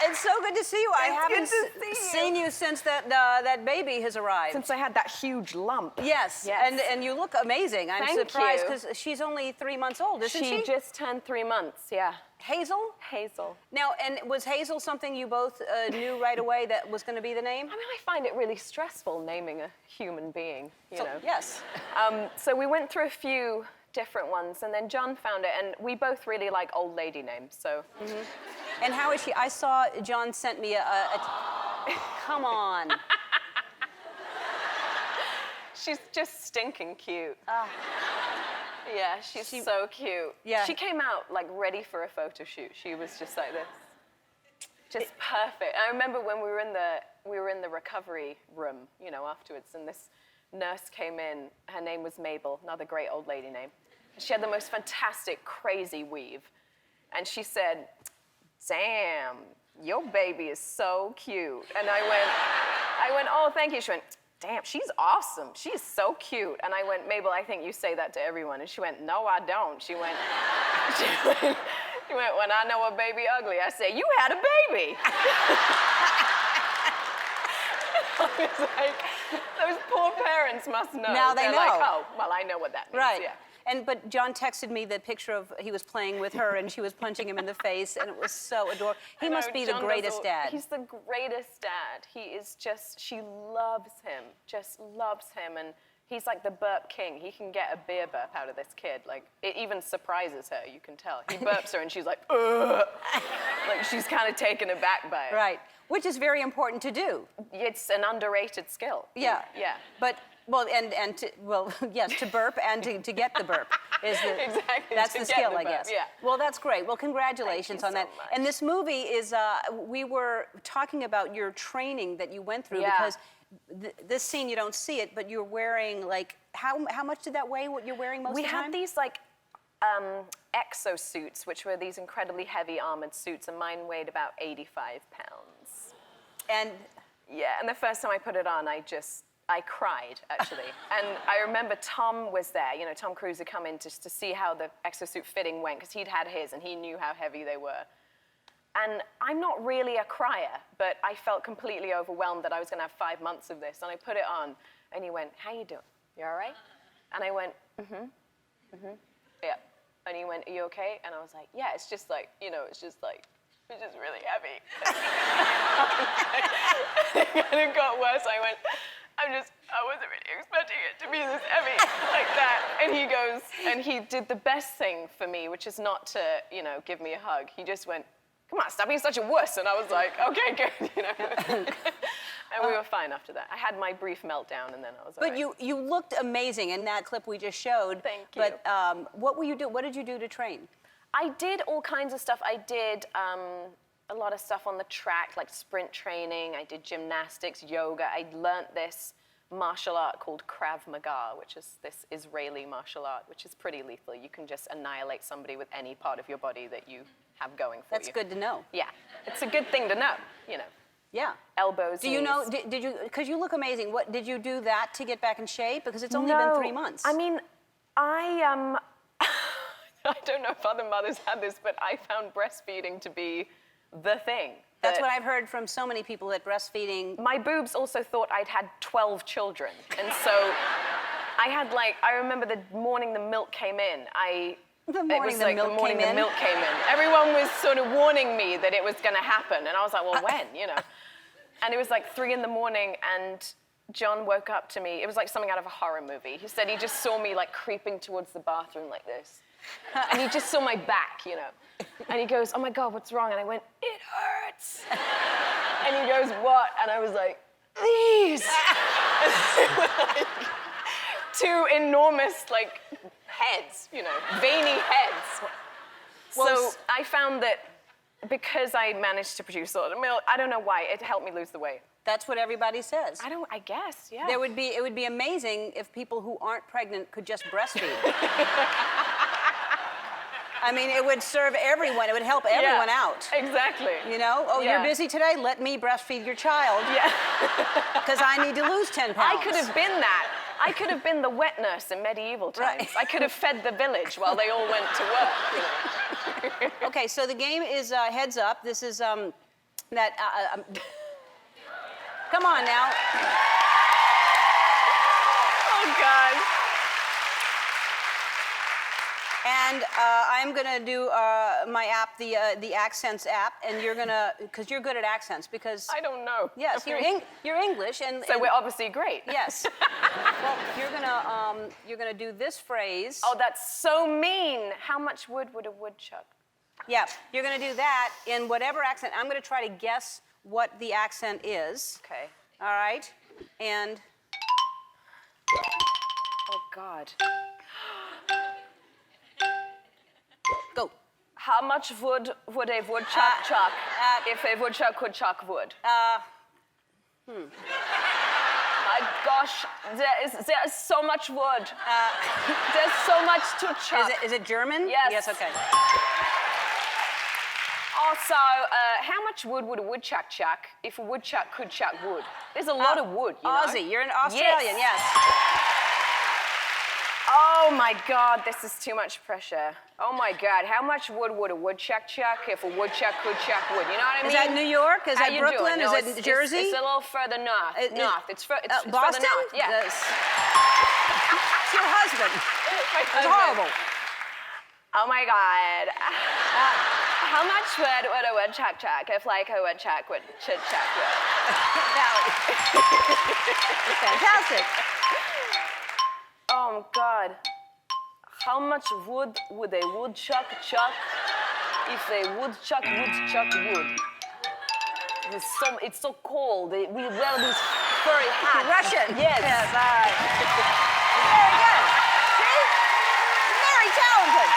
It's so good to see you. I haven't seen you since that baby has arrived. Since I had that huge lump. Yes. And you look amazing. I'm surprised because she's only 3 months old, isn't she? She just turned 3 months, yeah. Hazel? Hazel. Now, and was Hazel something you both knew right away that was going to be the name? I mean, I find it really stressful naming a human being, you know. Yes. So we went through a few different ones, and then John found it, and we both really like old lady names, so. And how is she? I saw John sent me a come on. She's just stinking cute. Yeah, she's so cute. Yeah. She came out like ready for a photo shoot. She was just like this. Just perfect. I remember when we were in the recovery room, you know, afterwards, and this nurse came in. Her name was Mabel, another great old lady name. She had the most fantastic, crazy weave. And she said, "Damn, your baby is so cute." And I went, "Oh, thank you." She went, "Damn, she's awesome. She is so cute." And I went, "Mabel, I think you say that to everyone." And she went, "No, I don't." She went, "When I know a baby ugly, I say, you had a baby." I was like, those poor parents must know. Now they They're know. Like, oh, well, I know what that means. Right. Yeah. But John texted me the picture of he was playing with her and she was punching him in the face, and it was so adorable. He must be the greatest dad. He's the greatest dad. He is just, she loves him, just loves him, and he's like the burp king. He can get a beer burp out of this kid. Like, it even surprises her, you can tell. He burps her and she's like, ugh. Like, she's kind of taken aback by it. Right, which is very important to do. It's an underrated skill. Yeah. Yeah. But, yes, to burp and to get the burp is the, exactly. That's the skill, I guess. Yeah. Well, that's great. Well, congratulations on that. So much. And this movie is, we were talking about your training that you went through because this scene, you don't see it, but you're wearing, like, how much did that weigh, what you're wearing most of the time? We had these, like, exosuits, which were these incredibly heavy armored suits, and mine weighed about 85 pounds. And yeah, and the first time I put it on, I cried, actually. And I remember Tom was there, you know, Tom Cruise had come in just to see how the exosuit fitting went, because he'd had his and he knew how heavy they were. And I'm not really a crier, but I felt completely overwhelmed that I was going to have 5 months of this. And I put it on, and he went, "How you doing? You all right?" And I went, yeah. And he went, "Are you okay?" And I was like, "Yeah, it's just like, you know, it's just really heavy." And it got worse. I went, I wasn't really expecting it to be this heavy like that. And he goes, and he did the best thing for me, which is not to, you know, give me a hug. He just went, "Come on, stop being such a wuss." And I was like, okay, good, you know. And we were fine after that. I had my brief meltdown, and then I was all right. But you looked amazing in that clip we just showed. Thank you. But what did you do to train? I did all kinds of stuff. I did a lot of stuff on the track, like sprint training. I did gymnastics, yoga. I learned this martial art called Krav Maga, which is this Israeli martial art, which is pretty lethal. You can just annihilate somebody with any part of your body that you have going for you. That's good to know. Yeah, it's a good thing to know, you know. Yeah. Elbows, Do you knees. know, did you, because you look amazing, did you do that to get back in shape? Because it's only been 3 months. I mean, I don't know if other mothers had this, but I found breastfeeding to be the thing. That's what I've heard from so many people, that breastfeeding... My boobs also thought I'd had 12 children. And so I had, like, I remember the morning the milk came in, The morning the milk came in. Everyone was sort of warning me that it was going to happen. And I was like, well, when, you know? And it was like 3 in the morning, and John woke up to me. It was like something out of a horror movie. He said he just saw me, like, creeping towards the bathroom like this. And he just saw my back, you know. And he goes, "Oh, my God, what's wrong?" And I went, "It hurts." And he goes, "What?" And I was like, "These." Like, 2 enormous, like, heads, you know, veiny heads. So I found that because I managed to produce a lot of milk, I don't know why, it helped me lose the weight. That's what everybody says. I guess, yeah. It would be amazing if people who aren't pregnant could just breastfeed. I mean, it would serve everyone. It would help everyone out. Exactly. You know? Oh, you're busy today? Let me breastfeed your child. Yeah. Because I need to lose 10 pounds. I could have been that. I could have been the wet nurse in medieval times. Right. I could have fed the village while they all went to work. You know? Okay, so the game is Heads Up. This is that, come on now. Oh, God. And I'm gonna do my app, the Accents app, and you're gonna, because you're good at accents, because I don't know. yes, you're English, and So we're obviously great. yes. Well, you're gonna do this phrase. Oh, that's so mean. How much wood would a woodchuck? Yeah, you're gonna do that in whatever accent. I'm gonna try to guess what the accent is. Okay. All right, and Oh, God. go. How much wood would a woodchuck chuck if a woodchuck could chuck wood? My gosh, there is so much wood. There's so much to chuck. Is it German? Yes. Yes. Okay. Also, how much wood would a woodchuck chuck if a woodchuck could chuck wood? There's a lot of wood, you know? Aussie. You're an Australian. Yes. Oh my God, this is too much pressure. Oh my God, how much wood would a woodchuck chuck if a woodchuck could chuck wood? You know what I mean? Is that New York? Is How that you Brooklyn? doing? No, Is it Jersey? It's a little further north. It's further Boston? north. Yeah. It's your husband. It's horrible. Oh my God. How much wood would a woodchuck chuck if like a woodchuck would chuck wood? Fantastic. Oh God. How much wood would a woodchuck chuck if a woodchuck would chuck wood? It's so cold. We wear these furry hats. Russian. Yes. Yes. Very good. See? Very talented.